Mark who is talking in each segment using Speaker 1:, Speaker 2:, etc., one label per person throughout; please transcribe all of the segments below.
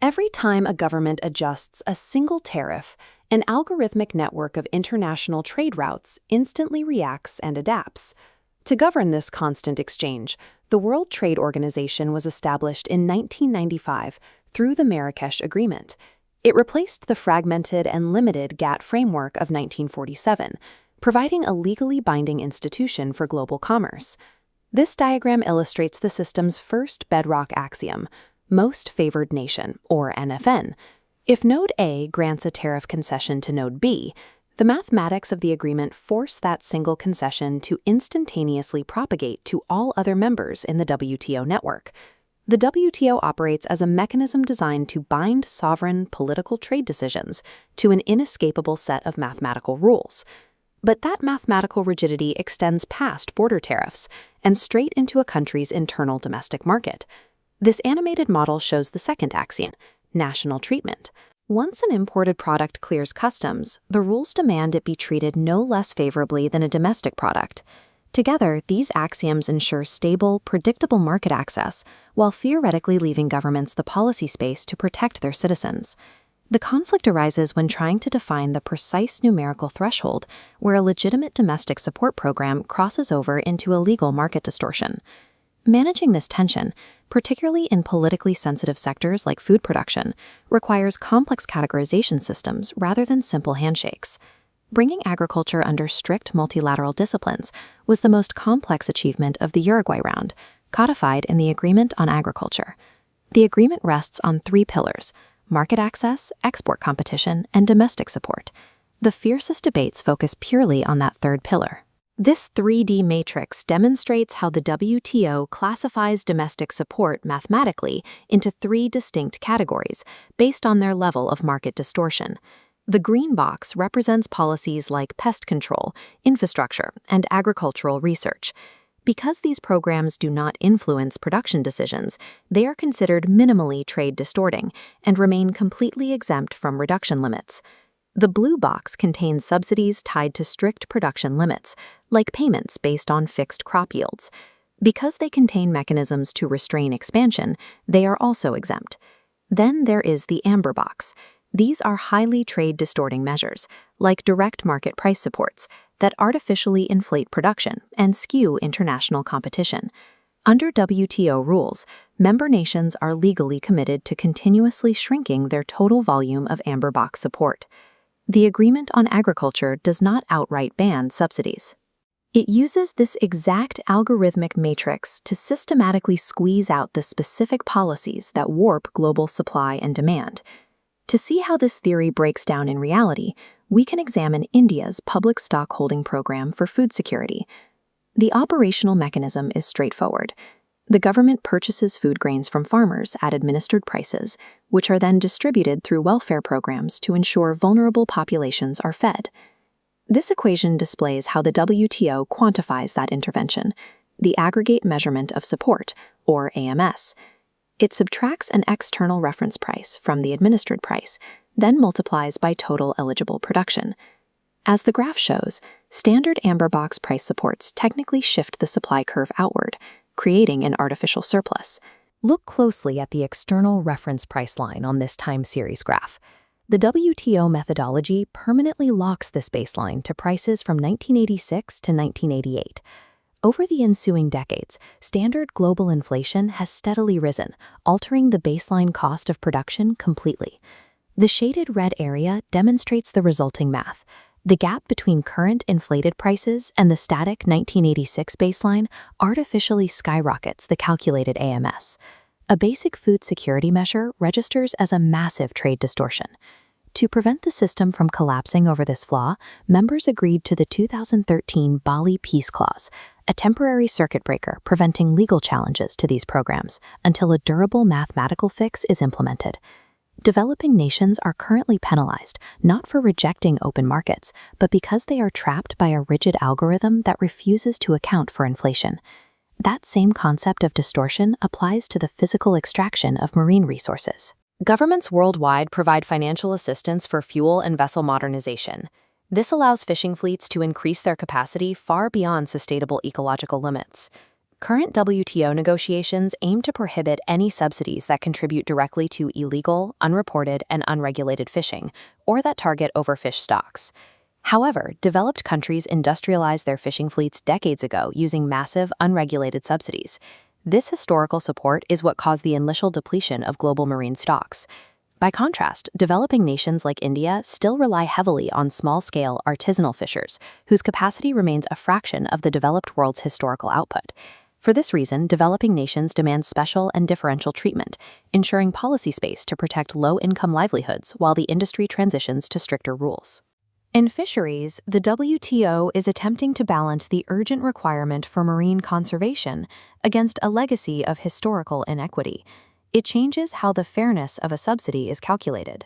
Speaker 1: Every time a government adjusts a single tariff, an algorithmic network of international trade routes instantly reacts and adapts. To govern this constant exchange, the World Trade Organization was established in 1995 through the Marrakesh Agreement. It replaced the fragmented and limited GATT framework of 1947, providing a legally binding institution for global commerce. This diagram illustrates the system's first bedrock axiom, most favored nation, or MFN. If Node A grants a tariff concession to Node B, the mathematics of the agreement force that single concession to instantaneously propagate to all other members in the WTO network. The WTO operates as a mechanism designed to bind sovereign political trade decisions to an inescapable set of mathematical rules. But that mathematical rigidity extends past border tariffs and straight into a country's internal domestic market. This animated model shows the second axiom, national treatment. Once an imported product clears customs, the rules demand it be treated no less favorably than a domestic product. Together, these axioms ensure stable, predictable market access, while theoretically leaving governments the policy space to protect their citizens. The conflict arises when trying to define the precise numerical threshold where a legitimate domestic support program crosses over into illegal market distortion. Managing this tension, particularly in politically sensitive sectors like food production, requires complex categorization systems rather than simple handshakes. Bringing agriculture under strict multilateral disciplines was the most complex achievement of the Uruguay Round, codified in the Agreement on Agriculture. The agreement rests on three pillars: market access, export competition, and domestic support. The fiercest debates focus purely on that third pillar. This 3D matrix demonstrates how the WTO classifies domestic support mathematically into three distinct categories based on their level of market distortion. The green box represents policies like pest control, infrastructure, and agricultural research. Because these programs do not influence production decisions, they are considered minimally trade distorting and remain completely exempt from reduction limits. The blue box contains subsidies tied to strict production limits, like payments based on fixed crop yields. Because they contain mechanisms to restrain expansion, they are also exempt. Then there is the amber box. These are highly trade-distorting measures, like direct market price supports, that artificially inflate production and skew international competition. Under WTO rules, member nations are legally committed to continuously shrinking their total volume of amber box support. The Agreement on Agriculture does not outright ban subsidies. It uses this exact algorithmic matrix to systematically squeeze out the specific policies that warp global supply and demand. To see how this theory breaks down in reality, we can examine India's public stockholding program for food security. The operational mechanism is straightforward. The government purchases food grains from farmers at administered prices, which are then distributed through welfare programs to ensure vulnerable populations are fed. This equation displays how the WTO quantifies that intervention, the aggregate measurement of support, or AMS. It subtracts an external reference price from the administered price, then multiplies by total eligible production. As the graph shows, standard amber box price supports technically shift the supply curve outward, creating an artificial surplus. Look closely at the external reference price line on this time series graph. The WTO methodology permanently locks this baseline to prices from 1986 to 1988. Over the ensuing decades, standard global inflation has steadily risen, altering the baseline cost of production completely. The shaded red area demonstrates the resulting math. The gap between current inflated prices and the static 1986 baseline artificially skyrockets the calculated AMS. A basic food security measure registers as a massive trade distortion. To prevent the system from collapsing over this flaw, members agreed to the 2013 Bali Peace Clause, a temporary circuit breaker preventing legal challenges to these programs until a durable mathematical fix is implemented. Developing nations are currently penalized not for rejecting open markets, but because they are trapped by a rigid algorithm that refuses to account for inflation. That same concept of distortion applies to the physical extraction of marine resources. Governments worldwide provide financial assistance for fuel and vessel modernization. This allows fishing fleets to increase their capacity far beyond sustainable ecological limits. Current WTO negotiations aim to prohibit any subsidies that contribute directly to illegal, unreported, and unregulated fishing, or that target overfished stocks. However, developed countries industrialized their fishing fleets decades ago using massive, unregulated subsidies. This historical support is what caused the initial depletion of global marine stocks. By contrast, developing nations like India still rely heavily on small-scale, artisanal fishers, whose capacity remains a fraction of the developed world's historical output. For this reason, developing nations demand special and differential treatment, ensuring policy space to protect low-income livelihoods while the industry transitions to stricter rules. In fisheries, the WTO is attempting to balance the urgent requirement for marine conservation against a legacy of historical inequity. It changes how the fairness of a subsidy is calculated.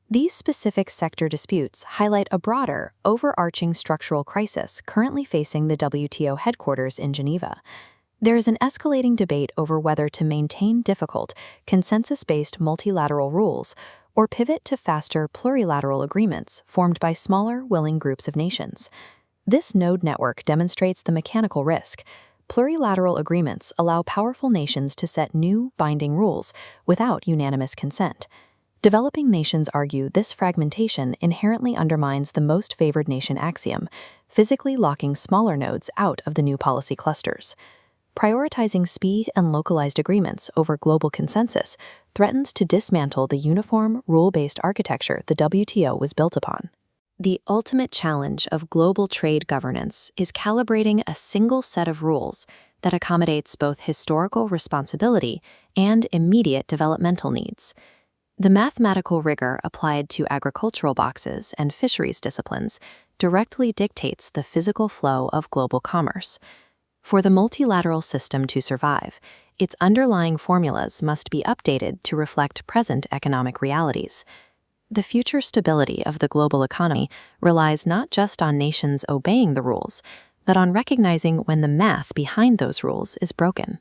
Speaker 1: These specific sector disputes highlight a broader, overarching structural crisis currently facing the WTO headquarters in Geneva. There is an escalating debate over whether to maintain difficult, consensus-based multilateral rules or pivot to faster plurilateral agreements formed by smaller, willing groups of nations. This node network demonstrates the mechanical risk. Plurilateral agreements allow powerful nations to set new, binding rules without unanimous consent. Developing nations argue this fragmentation inherently undermines the most favored nation axiom, physically locking smaller nodes out of the new policy clusters. Prioritizing speed and localized agreements over global consensus threatens to dismantle the uniform, rule-based architecture the WTO was built upon. The ultimate challenge of global trade governance is calibrating a single set of rules that accommodates both historical responsibility and immediate developmental needs. The mathematical rigor applied to agricultural boxes and fisheries disciplines directly dictates the physical flow of global commerce. For the multilateral system to survive, its underlying formulas must be updated to reflect present economic realities. The future stability of the global economy relies not just on nations obeying the rules, but on recognizing when the math behind those rules is broken.